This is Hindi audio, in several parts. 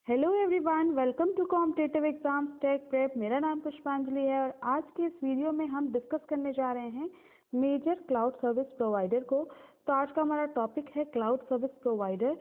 Hello everyone, welcome to competitive exams tech prep. मेरा नाम पुष्पांजलि है और आज के इस वीडियो में हम डिस्कस करने जा रहे हैं मेजर क्लाउड सर्विस प्रोवाइडर को। तो आज का हमारा टॉपिक है क्लाउड सर्विस प्रोवाइडर,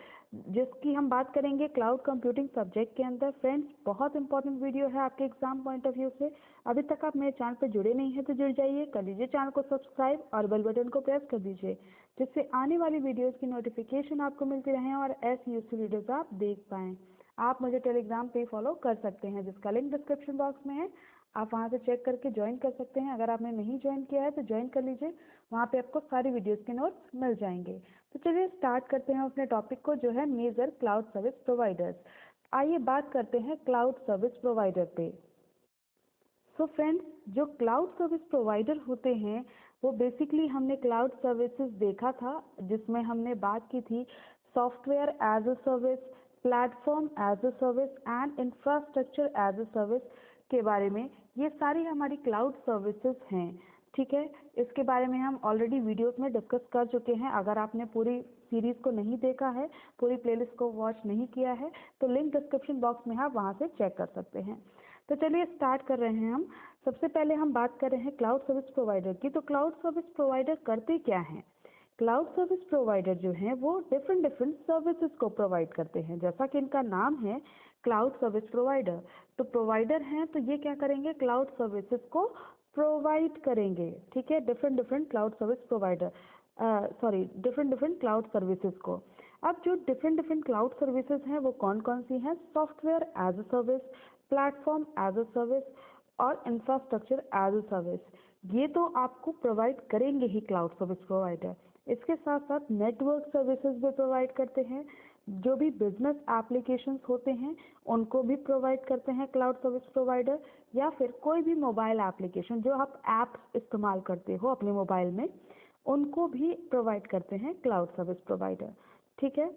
जिसकी हम बात करेंगे क्लाउड कंप्यूटिंग सब्जेक्ट के अंदर। फ्रेंड्स, बहुत इंपॉर्टेंट वीडियो है आपके एग्जाम पॉइंट ऑफ व्यू से। अभी तक आप मेरे चैनल पर जुड़े नहीं हैं तो जुड़ जाइए, कर लीजिए चैनल को सब्सक्राइब और बेल बटन को प्रेस कर दीजिए, जिससे आने वाली वीडियोज़ की नोटिफिकेशन आपको मिलती रहें और ऐसी यूजफुल वीडियोज़ आप देख पाएँ। आप मुझे टेलीग्राम पे फॉलो कर सकते हैं, जिसका लिंक डिस्क्रिप्शन बॉक्स में है। आप वहां से चेक करके ज्वाइन कर सकते हैं। अगर आपने नहीं ज्वाइन किया है तो ज्वाइन कर लीजिए, वहां पे आपको सारी वीडियोस के नोट्स मिल जाएंगे। तो चलिए स्टार्ट करते हैं अपने टॉपिक को, जो है मेजर क्लाउड सर्विस प्रोवाइडर्स। आइए बात करते हैं क्लाउड सर्विस प्रोवाइडर पे। सो फ्रेंड्स, जो क्लाउड सर्विस प्रोवाइडर होते हैं वो बेसिकली हमने क्लाउड सर्विसेज देखा था, जिसमें हमने बात की थी software as a service, platform as a service and infrastructure as a service के बारे में। ये सारी हमारी क्लाउड सर्विसेज हैं, ठीक है। इसके बारे में हम ऑलरेडी वीडियोस में डिस्कस कर चुके हैं। अगर आपने पूरी सीरीज को नहीं देखा है, पूरी प्लेलिस्ट को वॉच नहीं किया है, तो लिंक डिस्क्रिप्शन बॉक्स में आप वहां से चेक कर सकते हैं। तो चलिए स्टार्ट कर रहे हैं हम। सबसे पहले हम बात कर रहे हैं क्लाउड सर्विस प्रोवाइडर की। तो क्लाउड सर्विस प्रोवाइडर करते क्या हैं? क्लाउड सर्विस प्रोवाइडर जो है वो डिफरेंट सर्विसेज को प्रोवाइड करते हैं। जैसा कि इनका नाम है क्लाउड सर्विस प्रोवाइडर, तो प्रोवाइडर हैं तो ये क्या करेंगे? क्लाउड सर्विसेज को प्रोवाइड करेंगे, ठीक है। Different cloud service provider different cloud services को। अब जो डिफरेंट क्लाउड सर्विसेज हैं वो कौन कौन सी हैं? Software as a service, platform as a service और इंफ्रास्ट्रक्चर एज अ सर्विस। ये तो आपको प्रोवाइड करेंगे ही क्लाउड सर्विस प्रोवाइडर। इसके साथ साथ नेटवर्क सर्विसेज भी प्रोवाइड करते हैं। जो भी बिजनेस एप्लीकेशंस होते हैं उनको भी प्रोवाइड करते हैं क्लाउड सर्विस प्रोवाइडर, या फिर कोई भी मोबाइल एप्लीकेशन जो आप ऐप्स इस्तेमाल करते हो अपने मोबाइल में, उनको भी प्रोवाइड करते हैं क्लाउड सर्विस प्रोवाइडर, ठीक है।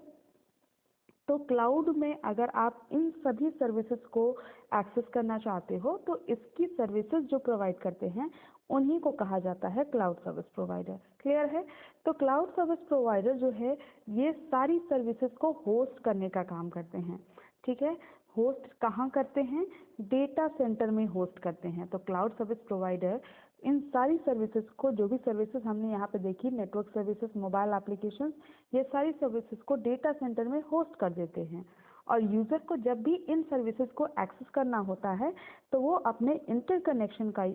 तो क्लाउड में अगर आप इन सभी सर्विसेज को एक्सेस करना चाहते हो तो इसकी सर्विसेज जो प्रोवाइड करते हैं उन्हीं को कहा जाता है क्लाउड सर्विस प्रोवाइडर। क्लियर है? तो क्लाउड सर्विस प्रोवाइडर जो है ये सारी सर्विसेज को होस्ट करने का काम करते हैं, ठीक है। होस्ट कहाँ करते हैं? डेटा सेंटर में होस्ट करते हैं। तो क्लाउड सर्विस प्रोवाइडर इन सारी सर्विसेज को, जो भी सर्विसेज हमने यहाँ पे देखी, नेटवर्क सर्विसेज, मोबाइल एप्लीकेशन, ये सारी सर्विसेज को डेटा सेंटर में होस्ट कर देते हैं। और यूजर को जब भी इन सर्विसेज को एक्सेस करना होता है तो वो अपने इंटरकनेक्शन का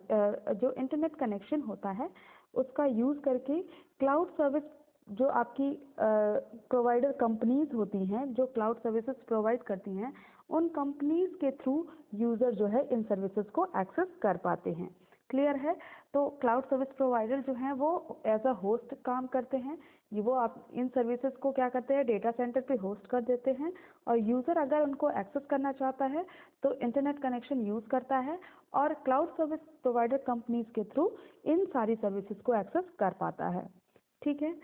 जो इंटरनेट कनेक्शन होता है उसका यूज करके क्लाउड सर्विस, जो आपकी प्रोवाइडर कंपनीज होती हैं जो क्लाउड सर्विसेज प्रोवाइड करती हैं, उन कंपनीज के थ्रू यूजर जो है इन सर्विसेज को एक्सेस कर पाते हैं। क्लियर है? तो क्लाउड सर्विस प्रोवाइडर जो हैं वो एज अ होस्ट काम करते हैं। ये वो आप इन सर्विसेज को क्या करते हैं? डेटा सेंटर पे होस्ट कर देते हैं, और यूजर अगर उनको एक्सेस करना चाहता है तो इंटरनेट कनेक्शन यूज करता है और क्लाउड सर्विस प्रोवाइडर कंपनीज के थ्रू इन सारी सर्विसेज को एक्सेस कर पाता है, ठीक है।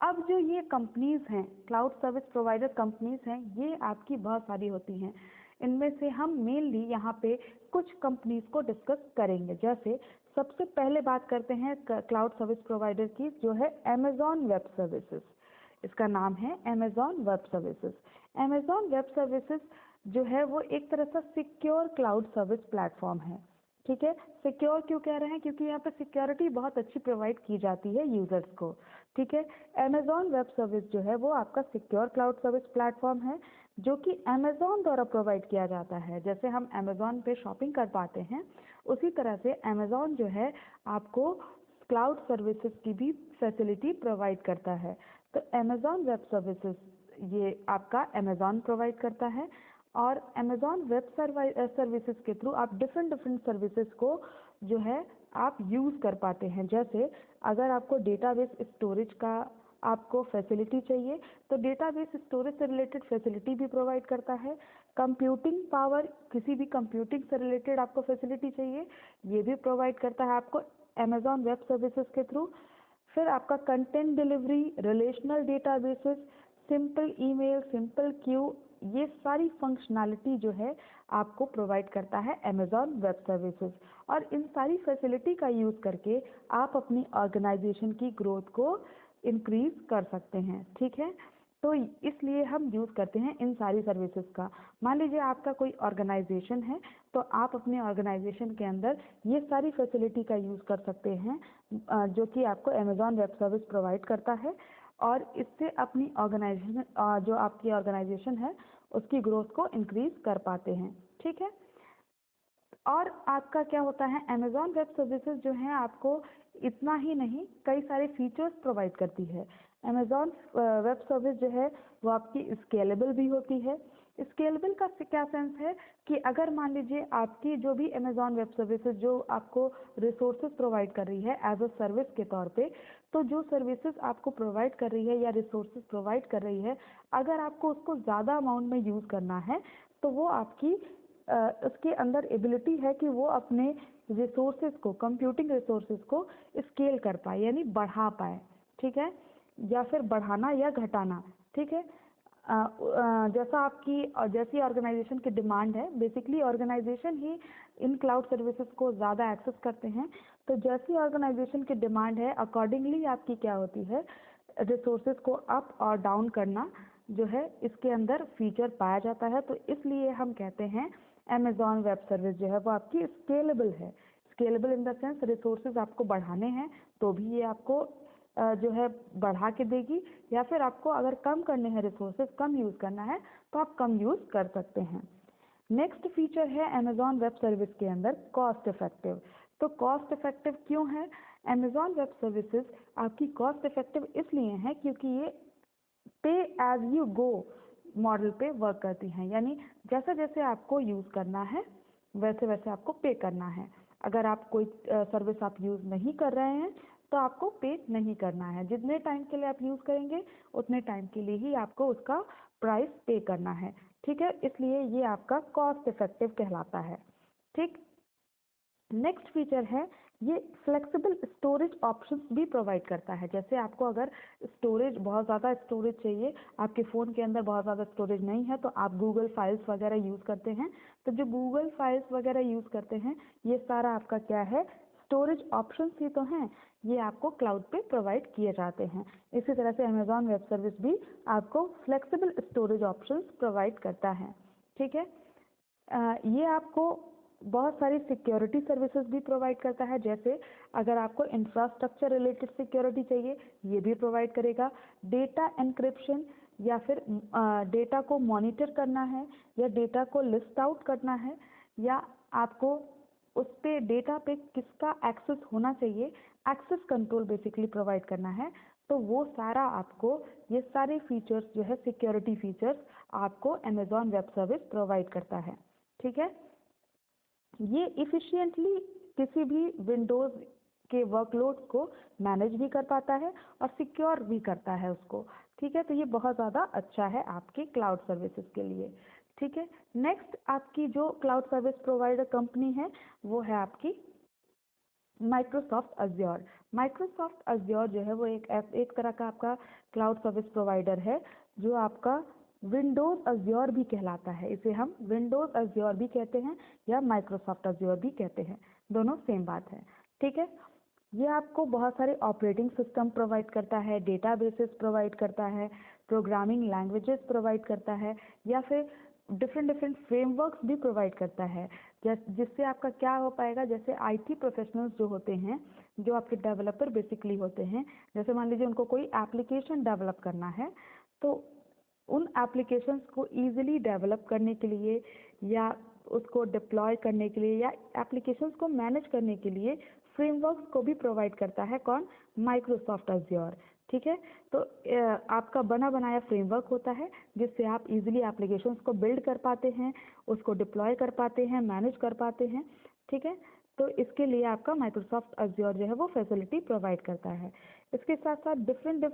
अब जो ये कंपनीज हैं, क्लाउड सर्विस प्रोवाइडर कंपनीज हैं, ये आपकी बहुत सारी होती हैं। इनमें से हम मेनली यहाँ पे कुछ कंपनीज को डिस्कस करेंगे। जैसे सबसे पहले बात करते हैं क्लाउड सर्विस प्रोवाइडर की, जो है अमेजॉन वेब सर्विसेज। इसका नाम है Amazon web services. Amazon web services जो है वो एक तरह से सिक्योर क्लाउड सर्विस प्लेटफॉर्म है, ठीक है। सिक्योर क्यों कह रहे हैं? क्योंकि यहाँ पे सिक्योरिटी बहुत अच्छी प्रोवाइड की जाती है यूजर्स को, ठीक है। अमेजॉन वेब सर्विस जो है वो आपका सिक्योर क्लाउड सर्विस प्लेटफॉर्म है, जो कि अमेजॉन द्वारा प्रोवाइड किया जाता है। जैसे हम अमेजॉन पे शॉपिंग कर पाते हैं, उसी तरह से अमेजॉन जो है आपको क्लाउड सर्विसेज की भी फैसिलिटी प्रोवाइड करता है। तो अमेजॉन वेब सर्विसेज ये आपका अमेजॉन प्रोवाइड करता है, और अमेजॉन वेब सर्विसेज के थ्रू आप डिफरेंट सर्विसेज को जो है आप यूज़ कर पाते हैं। जैसे अगर आपको डेटाबेस स्टोरेज का आपको फैसिलिटी चाहिए तो डेटाबेस स्टोरेज से रिलेटेड फैसिलिटी भी प्रोवाइड करता है। कंप्यूटिंग पावर, किसी भी कंप्यूटिंग से रिलेटेड आपको फैसिलिटी चाहिए, ये भी प्रोवाइड करता है आपको अमेजॉन वेब सर्विसेज के थ्रू। फिर आपका content delivery, relational databases, simple email, simple Q, ये सारी फंक्शनैलिटी जो है आपको प्रोवाइड करता है अमेजॉन वेब सर्विसेज। और इन सारी फैसिलिटी का यूज़ करके आप अपनी ऑर्गेनाइजेशन की ग्रोथ को इंक्रीज कर सकते हैं, ठीक है। तो इसलिए हम यूज़ करते हैं इन सारी सर्विसेज का। मान लीजिए आपका कोई ऑर्गेनाइजेशन है, तो आप अपने ऑर्गेनाइजेशन के अंदर ये सारी फैसिलिटी का यूज़ कर सकते हैं जो कि आपको अमेज़ॉन वेब सर्विस प्रोवाइड करता है, और इससे अपनी ऑर्गेनाइजेशन जो आपकी ऑर्गेनाइजेशन है उसकी ग्रोथ को इंक्रीज कर पाते हैं। ठीक है। और आपका क्या होता है, अमेज़ॉन वेब सर्विसेज जो है आपको इतना ही नहीं, कई सारे फीचर्स प्रोवाइड करती है। अमेज़ॉन वेब सर्विस जो है वो आपकी स्केलेबल भी होती है। स्केलेबल का क्या सेंस है कि अगर मान लीजिए आपकी जो भी अमेज़ॉन वेब सर्विसेज जो आपको रिसोर्सेज प्रोवाइड कर रही है एज अ सर्विस के तौर पे, तो जो सर्विसेज आपको प्रोवाइड कर रही है या रिसोर्सेज प्रोवाइड कर रही है, अगर आपको उसको ज़्यादा अमाउंट में यूज़ करना है तो वो आपकी उसके अंदर एबिलिटी है कि वो अपने रिसोर्सेज को, कंप्यूटिंग रिसोर्सेज को स्केल कर पाए, यानी बढ़ा पाए। ठीक है, या फिर बढ़ाना या घटाना। ठीक है। जैसा आपकी जैसी ऑर्गेनाइजेशन की डिमांड है, बेसिकली ऑर्गेनाइजेशन ही इन क्लाउड सर्विसेज को ज़्यादा एक्सेस करते हैं, तो जैसी ऑर्गेनाइजेशन की डिमांड है अकॉर्डिंगली आपकी क्या होती है, रिसोर्सेज को अप और डाउन करना जो है इसके अंदर फीचर पाया जाता है। तो इसलिए हम कहते हैं अमेज़ॉन वेब सर्विस जो है वो आपकी स्केलेबल है। Scalable in the sense resources आपको बढ़ाने हैं तो भी ये आपको जो है बढ़ा के देगी, या फिर आपको अगर कम करने हैं रिसोर्सेज, कम यूज़ करना है तो आप कम यूज़ कर सकते हैं। नेक्स्ट फीचर है अमेज़ॉन वेब सर्विस के अंदर कॉस्ट इफेक्टिव। तो कॉस्ट इफेक्टिव क्यों है? अमेज़ॉन वेब सर्विसेज आपकी कॉस्ट इफेक्टिव इसलिए है क्योंकि ये पे एज यू गो मॉडल पे वर्क करती हैं, यानी जैसे जैसे आपको यूज़ करना है वैसे वैसे आपको पे करना है। अगर आप कोई सर्विस आप यूज़ नहीं कर रहे हैं तो आपको पे नहीं करना है, जितने टाइम के लिए आप यूज़ करेंगे उतने टाइम के लिए ही आपको उसका प्राइस पे करना है। ठीक है, इसलिए ये आपका कॉस्ट इफेक्टिव कहलाता है। ठीक। नेक्स्ट फीचर है ये फ्लेक्सिबल स्टोरेज ऑप्शंस भी प्रोवाइड करता है। जैसे आपको अगर स्टोरेज, बहुत ज़्यादा स्टोरेज चाहिए, आपके फ़ोन के अंदर बहुत ज़्यादा स्टोरेज नहीं है तो आप गूगल फाइल्स वगैरह यूज़ करते हैं, तो जो गूगल फाइल्स वगैरह यूज़ करते हैं ये सारा आपका क्या है, स्टोरेज ऑप्शंस ही तो हैं, ये आपको क्लाउड पे प्रोवाइड किए जाते हैं। इसी तरह से अमेज़ॉन वेब सर्विस भी आपको फ्लेक्सिबल स्टोरेज ऑप्शंस प्रोवाइड करता है। ठीक है। ये आपको बहुत सारी सिक्योरिटी सर्विसेज भी प्रोवाइड करता है। जैसे अगर आपको इंफ्रास्ट्रक्चर रिलेटेड सिक्योरिटी चाहिए, ये भी प्रोवाइड करेगा। डेटा एन्क्रिप्शन, या फिर डेटा को मॉनिटर करना है, या डेटा को लिस्ट आउट करना है, या आपको उस पे डेटा पे किसका एक्सेस होना चाहिए, एक्सेस कंट्रोल बेसिकली प्रोवाइड करना है, तो वो सारा आपको, ये सारे फीचर्स जो है सिक्योरिटी फीचर्स आपको अमेज़ॉन वेब सर्विस प्रोवाइड करता है। ठीक है। ये इफ़िशिएंटली किसी भी विंडोज़ के वर्कलोड को मैनेज भी कर पाता है और सिक्योर भी करता है उसको। ठीक है, तो ये बहुत ज़्यादा अच्छा है आपके क्लाउड सर्विसेज के लिए। ठीक है। नेक्स्ट आपकी जो क्लाउड सर्विस प्रोवाइडर कंपनी है वो है आपकी माइक्रोसॉफ्ट अज्योर। माइक्रोसॉफ्ट अज्योर जो है वो एक तरह का आपका क्लाउड सर्विस प्रोवाइडर है जो आपका विंडोज़ अज्योर भी कहलाता है। इसे हम विंडोज़ अज्योर भी कहते हैं या माइक्रोसॉफ्ट अज्योर भी कहते हैं, दोनों सेम बात है। ठीक है। ये आपको बहुत सारे ऑपरेटिंग सिस्टम प्रोवाइड करता है, डेटाबेसेस प्रोवाइड करता है, प्रोग्रामिंग लैंग्वेजेस प्रोवाइड करता है, या फिर डिफरेंट डिफरेंट फ्रेमवर्क्स भी प्रोवाइड करता है। जिससे आपका क्या हो पाएगा, जैसे आईटी प्रोफेशनल्स जो होते हैं, जो आपके डेवलपर बेसिकली होते हैं, जैसे मान लीजिए उनको कोई एप्लीकेशन डेवलप करना है, तो उन एप्लीकेशंस को ईजिली डेवलप करने के लिए या उसको डिप्लॉय करने के लिए या एप्लीकेशंस को मैनेज करने के लिए फ्रेमवर्क्स को भी प्रोवाइड करता है कौन, माइक्रोसॉफ्ट अज्योर। ठीक है। तो आपका बना बनाया फ्रेमवर्क होता है जिससे आप इजीली एप्लीकेशंस को बिल्ड कर पाते हैं, उसको डिप्लॉय कर पाते हैं, मैनेज कर पाते हैं। ठीक है। तो इसके लिए आपका माइक्रोसॉफ्ट अज्योर जो है वो फैसिलिटी प्रोवाइड करता है। इसके साथ साथ डिफरेंट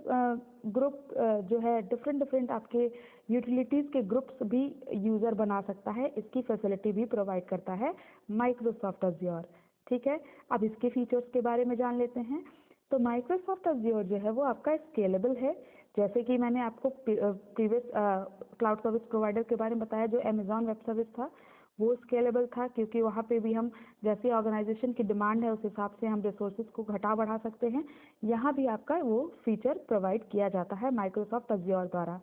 ग्रुप जो है डिफरेंट डिफरेंट आपके यूटिलिटीज़ के ग्रुप्स भी यूज़र बना सकता है, इसकी फैसिलिटी भी प्रोवाइड करता है माइक्रोसॉफ्ट अज्योर। ठीक है। अब इसके फीचर्स के बारे में जान लेते हैं। तो माइक्रोसॉफ्ट अज्योर जो है वो आपका स्केलेबल है, जैसे कि मैंने आपको प्रीवियस क्लाउड सर्विस प्रोवाइडर के बारे में बताया जो अमेज़ॉन वेब सर्विस था, वो स्केलेबल था क्योंकि वहाँ पे भी हम जैसे ऑर्गेनाइजेशन की डिमांड है उस हिसाब से हम रिसोर्सेज को घटा बढ़ा सकते हैं। यहाँ भी आपका वो फीचर प्रोवाइड किया जाता है माइक्रोसॉफ्ट अज्योर द्वारा।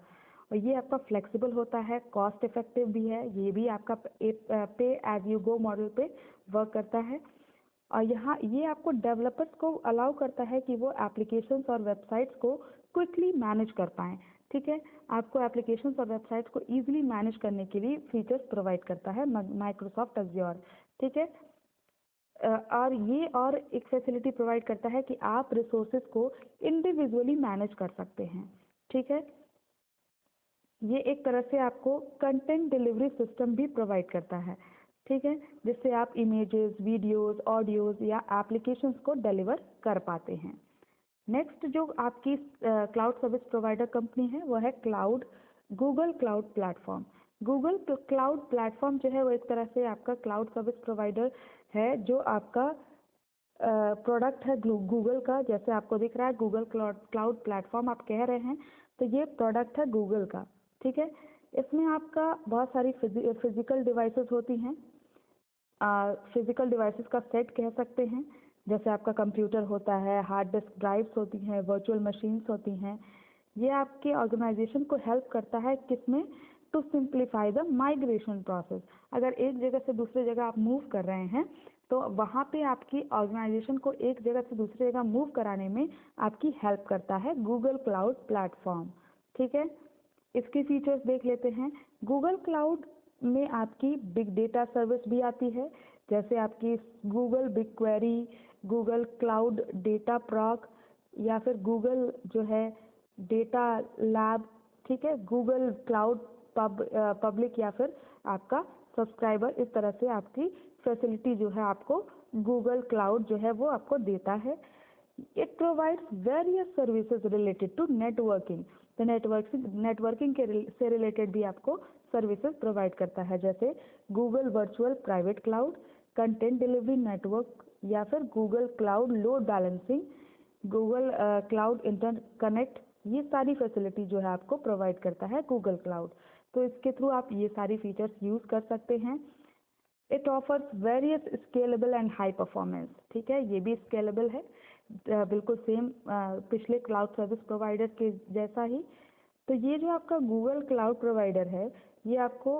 और ये आपका फ्लेक्सिबल होता है, कॉस्ट इफेक्टिव भी है, ये भी आपका पे एज यू गो मॉडल पे वर्क करता है। और यहाँ ये आपको डेवलपर्स को अलाउ करता है कि वो एप्लीकेशंस और वेबसाइट्स को क्विकली मैनेज कर पाएँ। ठीक है, आपको एप्लीकेशंस और वेबसाइट्स को ईजिली मैनेज करने के लिए फीचर्स प्रोवाइड करता है माइक्रोसॉफ्ट अज्योर। ठीक है, और ये और एक फैसिलिटी प्रोवाइड करता है कि आप रिसोर्सेज को इंडिविजुअली मैनेज कर सकते हैं। ठीक है, ये एक तरह से आपको कंटेंट डिलीवरी सिस्टम भी प्रोवाइड करता है। ठीक है, जिससे आप इमेजेस, वीडियोस, ऑडियोज या एप्लीकेशंस को डिलीवर कर पाते हैं। नेक्स्ट जो आपकी क्लाउड सर्विस प्रोवाइडर कंपनी है वो है Google cloud platform. Google cloud platform जो है वो एक तरह से आपका क्लाउड सर्विस प्रोवाइडर है जो आपका प्रोडक्ट है गूगल का। जैसे आपको दिख रहा है गूगल क्लाउड प्लेटफॉर्म आप कह रहे हैं, तो ये प्रोडक्ट है गूगल का। ठीक है, इसमें आपका बहुत सारी फिजिकल डिवाइसेस होती हैं, फिजिकल डिवाइसेस का सेट कह सकते हैं। जैसे आपका कंप्यूटर होता है, हार्ड डिस्क ड्राइव्स होती हैं, वर्चुअल मशीन्स होती हैं। ये आपके ऑर्गेनाइजेशन को हेल्प करता है किसमें, to simplify the migration process. अगर एक जगह से दूसरी जगह आप मूव कर रहे हैं तो वहाँ पे आपकी ऑर्गेनाइजेशन को एक जगह से दूसरी जगह मूव कराने में आपकी हेल्प करता है गूगल क्लाउड प्लेटफॉर्म। ठीक है, इसकी फीचर्स देख लेते हैं। गूगल क्लाउड में आपकी बिग डेटा सर्विस भी आती है, जैसे आपकी Google BigQuery, Google Cloud Dataproc, या फिर गूगल जो है डेटा लैब। ठीक है, गूगल क्लाउड पब्लिक या फिर आपका सब्सक्राइबर। इस तरह से आपकी फैसिलिटी जो है आपको गूगल क्लाउड जो है वो आपको देता है। It provides various services related to networking. तो नेटवर्किंग के से रिलेटेड भी आपको सर्विसेज प्रोवाइड करता है, जैसे Google virtual private cloud, content delivery network, या फिर Google cloud load balancing, Google cloud interconnect. ये सारी फैसिलिटी जो है आपको प्रोवाइड करता है गूगल क्लाउड। तो इसके थ्रू आप ये सारी फीचर्स यूज़ कर सकते हैं। It offers various scalable and high performance. ठीक है, ये भी स्केलेबल है, बिल्कुल सेम पिछले क्लाउड सर्विस प्रोवाइडर के जैसा ही। तो ये जो आपका गूगल क्लाउड प्रोवाइडर है ये आपको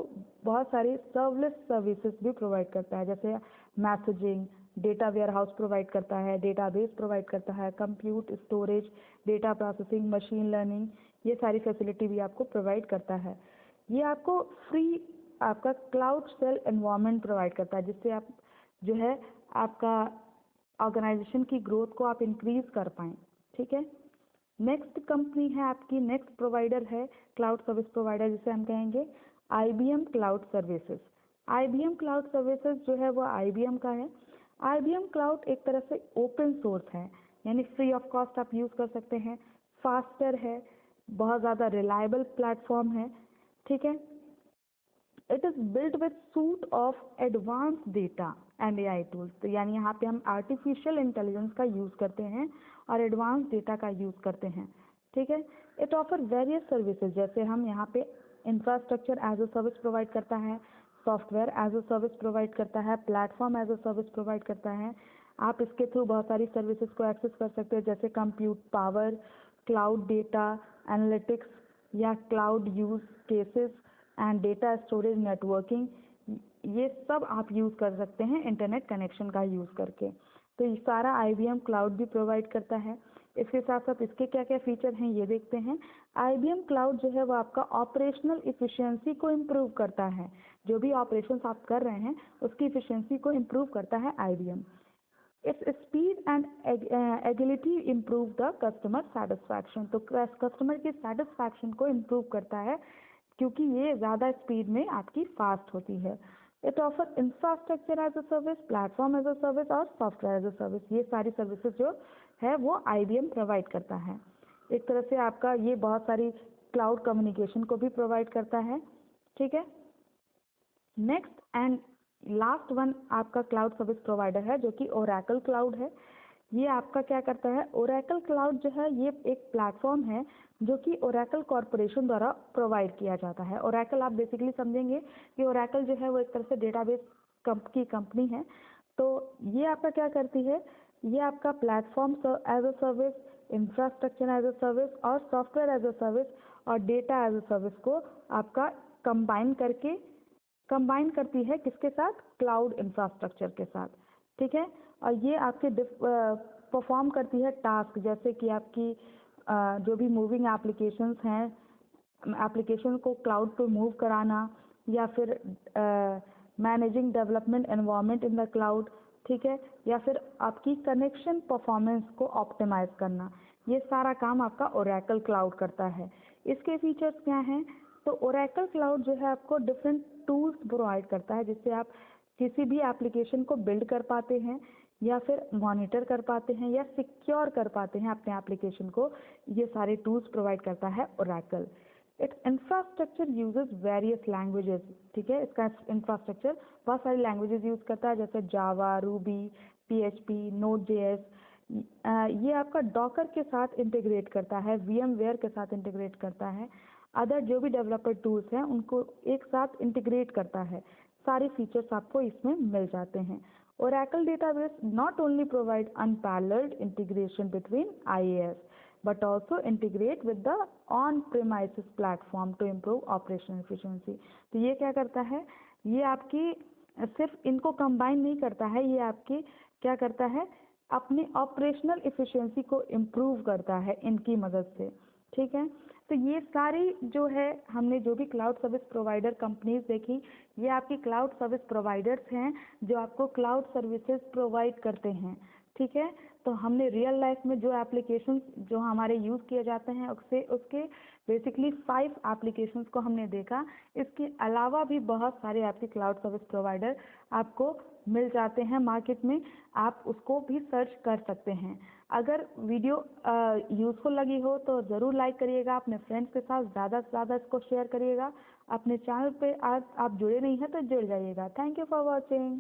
बहुत सारी सर्वलेस सर्विसेज भी प्रोवाइड करता है, जैसे मैसेजिंग, डेटा वेयरहाउस प्रोवाइड करता है, डेटाबेस प्रोवाइड करता है, compute storage, data processing, machine learning. ये सारी फैसिलिटी भी आपको प्रोवाइड करता है। ये आपको फ्री आपका क्लाउड सेल एनवायरनमेंट प्रोवाइड करता है, जिससे आप जो है आपका ऑर्गेनाइजेशन की ग्रोथ को आप इंक्रीज कर पाएँ। ठीक है, नेक्स्ट कंपनी है आपकी, नेक्स्ट प्रोवाइडर है क्लाउड सर्विस प्रोवाइडर, जिसे हम कहेंगे IBM cloud services. IBM cloud services जो है वो IBM का है। IBM क्लाउड एक तरह से ओपन सोर्स है, यानी फ्री ऑफ कॉस्ट आप यूज़ कर सकते हैं, फास्टर है, बहुत ज़्यादा रिलायबल प्लेटफॉर्म है। ठीक है, it is built with suit of advance data and AI tools. तो यानी यहाँ पे हम आर्टिफिशियल इंटेलिजेंस का यूज़ करते हैं और एडवांस डेटा का यूज़ करते हैं। ठीक है, इट ऑफर वेरियस सर्विसेज, जैसे हम यहाँ पे infrastructure as a service provide करता है, software as a service provide करता है, platform as a service provide करता है। आप इसके थ्रू बहुत सारी सर्विसेज को एक्सेस कर सकते हैं, जैसे compute power, cloud data analytics, या cloud use cases and data storage networking. ये सब आप यूज़ कर सकते हैं इंटरनेट कनेक्शन का यूज़ करके। तो ये सारा IBM क्लाउड भी प्रोवाइड करता है। इसके साथ साथ इसके क्या क्या फीचर हैं ये देखते हैं। IBM क्लाउड जो है वो आपका ऑपरेशनल इफिशिएंसी को इम्प्रूव करता है, जो भी ऑपरेशंस आप कर रहे हैं उसकी इफिशिएंसी को इम्प्रूव करता है IBM। It's speed and agility improve the customer satisfaction. तो कस्टमर की सेटिस्फैक्शन को इम्प्रूव करता है, क्योंकि ये ज़्यादा स्पीड में आपकी फास्ट होती है। It offer infrastructure as a service, platform as a service और सॉफ्टवेयर एज अ सर्विस। ये सारी सर्विसेज जो है वो IBM प्रोवाइड करता है। एक तरह से आपका ये बहुत सारी क्लाउड कम्युनिकेशन को भी प्रोवाइड करता है। ठीक है, नेक्स्ट एंड लास्ट वन आपका क्लाउड सर्विस प्रोवाइडर है जो कि ओरेकल क्लाउड है। ये आपका क्या करता है, ओरेकल क्लाउड जो है ये एक प्लेटफॉर्म है जो कि ओरेकल कॉरपोरेशन द्वारा प्रोवाइड किया जाता है। ओरेकल आप बेसिकली समझेंगे कि ओरेकल जो है वो एक तरह से डेटाबेस की कंपनी है। तो ये आपका क्या करती है, ये आपका platform as a service, infrastructure as a service और सॉफ्टवेयर एज अ सर्विस और डेटा एज अ सर्विस को आपका कंबाइन करती है किसके साथ? क्लाउड इंफ्रास्ट्रक्चर के साथ, ठीक है। और ये आपके परफॉर्म करती है टास्क, जैसे कि आपकी जो भी मूविंग एप्लीकेशंस हैं, एप्लीकेशन को क्लाउड पे मूव कराना, या फिर managing development environment in the cloud, ठीक है, या फिर आपकी कनेक्शन परफॉर्मेंस को ऑप्टिमाइज करना। ये सारा काम आपका ओरेकल क्लाउड करता है। इसके फीचर्स क्या हैं? तो ओरेकल क्लाउड जो है आपको डिफरेंट टूल्स प्रोवाइड करता है, जिससे आप किसी भी एप्लीकेशन को बिल्ड कर पाते हैं, या फिर मॉनिटर कर पाते हैं, या सिक्योर कर पाते हैं अपने एप्लीकेशन को। ये सारे टूल्स प्रोवाइड करता है Oracle. It's infrastructure uses various languages, ठीक है। इसका इंफ्रास्ट्रक्चर बहुत सारी लैंग्वेजेस यूज करता है, जैसे जावा, रूबी, पीएचपी, नोड.जेएस। ये आपका डॉकर के साथ इंटीग्रेट करता है, वीएमवेयर के साथ इंटीग्रेट करता है, अदर जो भी डेवलपर टूल्स हैं उनको एक साथ इंटीग्रेट करता है। सारे फीचर्स आपको इसमें मिल जाते हैं। Oracle Database not only provide unparalleled integration between IaaS, but also integrate with the on-premises platform to improve operational efficiency। तो ये क्या करता है? ये आपकी सिर्फ इनको कंबाइन नहीं करता है, ये आपकी क्या करता है? अपनी ऑपरेशनल इफिशिएंसी को इम्प्रूव करता है इनकी मदद से, ठीक है। तो ये सारी जो है हमने जो भी क्लाउड सर्विस प्रोवाइडर कंपनीज देखी, ये आपकी क्लाउड सर्विस प्रोवाइडर्स हैं जो आपको क्लाउड सर्विसेज प्रोवाइड करते हैं, ठीक है। तो हमने रियल लाइफ में जो एप्लीकेशंस जो हमारे यूज़ किए जाते हैं उसके बेसिकली 5 एप्लीकेशंस को हमने देखा। इसके अलावा भी बहुत सारे आपके क्लाउड सर्विस प्रोवाइडर आपको मिल जाते हैं मार्केट में, आप उसको भी सर्च कर सकते हैं। अगर वीडियो यूज़फुल लगी हो तो ज़रूर लाइक करिएगा, अपने फ्रेंड्स के साथ ज़्यादा से ज़्यादा इसको शेयर करिएगा। अपने चैनल पे आज आप जुड़े नहीं हैं तो जुड़ जाइएगा। Thank you for watching.